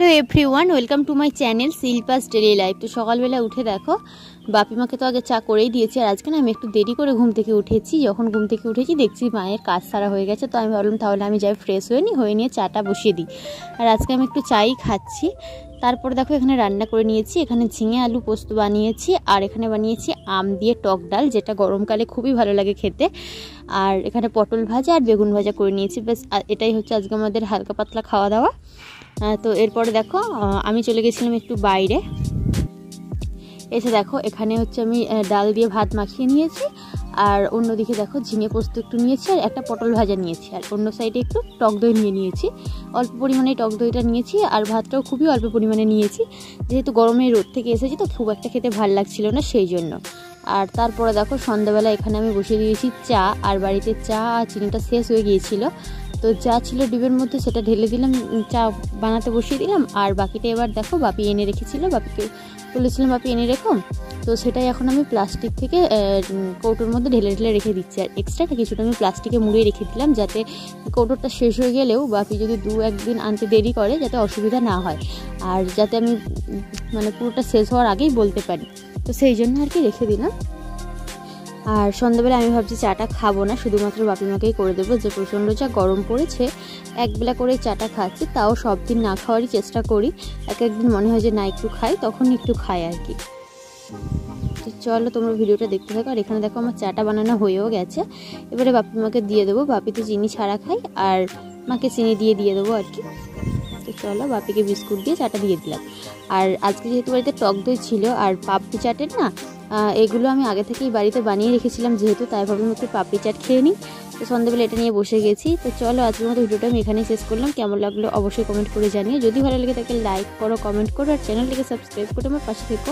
Hello everyone, welcome to my channel Shilpa's daily life. তো সকালবেলা উঠে দেখো বাপি মাকে তো আগে চা করেই দিয়েছি, আর আজকে না আমি একটু দেরি করে ঘুম থেকে উঠেছি। যখন ঘুম থেকে উঠেছি দেখছি মায়ের কাজ সারা হয়ে গেছে, তো আমি ভাবলাম তাহলে আমি যাই ফ্রেশ হয়ে নিয়ে চাটা বসিয়ে দিই। আর আজকে আমি একটু চাই খাচ্ছি। তারপরে দেখো এখানে রান্না করে নিয়েছি, এখানে ঝিঙে আলু পোস্ত বানিয়েছি, আর এখানে বানিয়েছি আম দিয়ে টক ডাল, যেটা গরমকালে খুবই ভালো লাগে খেতে। আর এখানে পটল ভাজা আর বেগুন ভাজা করে নিয়েছি। ব্যাস এটাই হচ্ছে আজকে আমাদের হালকা পাতলা খাওয়া দাওয়া। তো এরপরে দেখো আমি চলে গেছিলাম একটু বাইরে, এসে দেখো এখানে হচ্ছে আমি ডাল দিয়ে ভাত মাখিয়ে নিয়েছি, আর অন্যদিকে দেখো ঝিঙে পোস্ত একটু নিয়েছি, আর একটা পটল ভাজা নিয়েছি, আর অন্য সাইডে একটু টক দই নিয়েছি। অল্প পরিমাণে টক দইটা নিয়েছি, আর ভাতটাও খুবই অল্প পরিমাণে নিয়েছি, যেহেতু গরমে রোদ থেকে এসেছি তো খুব একটা খেতে ভালো লাগছিল না সেই জন্য। আর তারপরে দেখো সন্ধ্যাবেলা এখানে আমি বসিয়ে দিয়েছি চা, আর বাড়িতে চা আর চিনিটা শেষ হয়ে গিয়েছিল, তো যা ছিল ডিবের মধ্যে সেটা ঢেলে দিলাম, চা বানাতে বসিয়ে দিলাম। আর বাকিটা এবার দেখো বাপি এনে রেখেছিল, বাপিকে বলেছিলাম বাপি এনে রেখো, তো সেটাই এখন আমি প্লাস্টিক থেকে কৌটোর মধ্যে ঢেলে রেখে দিচ্ছি। আর এক্সট্রাটা কিছুটা আমি প্লাস্টিকে মুড়িয়ে রেখে দিলাম, যাতে কৌটোটা শেষ হয়ে গেলেও বাপি যদি 2-1 দিন আনতে দেরি করে যাতে অসুবিধা না হয়, আর যাতে আমি মানে পুরোটা শেষ হওয়ার আগেই বলতে পারি, তো সেই জন্য আর কি রেখে দিলাম। আর সন্ধ্যাবেলা আমি ভাবছি চাটা খাবো না, শুধুমাত্র বাপি মাকেই করে দেবো, যে প্রচণ্ড যা গরম পড়েছে একবেলা করে চাটা খাচ্ছি, তাও সব দিন না খাওয়ারই চেষ্টা করি। একদিন মনে হয় যে না একটু খাই, তখন একটু খাই আর কি। তো চলো তোমরা ভিডিওটা দেখতে থাকো। আর এখানে দেখো আমার চাটা বানানো হয়েও গেছে, এবারে বাপি মাকে দিয়ে দেবো। বাপি তো চিনি ছাড়া খাই, আর মাকে চিনি দিয়ে দেবো আর কি। তো চলো বাপিকে বিস্কুট দিয়ে চাটা দিয়ে দিলাম। আর আজকে যেহেতু বাড়িতে টক দই ছিল আর পাপড়ি চাটের না, এগুলো আমি আগে থেকেই বাড়িতে বানিয়ে রেখেছিলাম যেহেতু, তাই ভাবলাম একটু পাপড়ি চাট খেয়ে নিই। তো সন্ধ্যাবেলা এটা নিয়ে বসে গেছি। তো চলো আজকের মতো ভিডিওটা আমি এখানেই শেষ করলাম। কেমন লাগলো অবশ্যই কমেন্ট করে জানিয়ে, যদি ভালো লাগে তাকে লাইক করো, কমেন্ট করো, আর চ্যানেলটিকে সাবস্ক্রাইব করে আমার পাশে থেকো।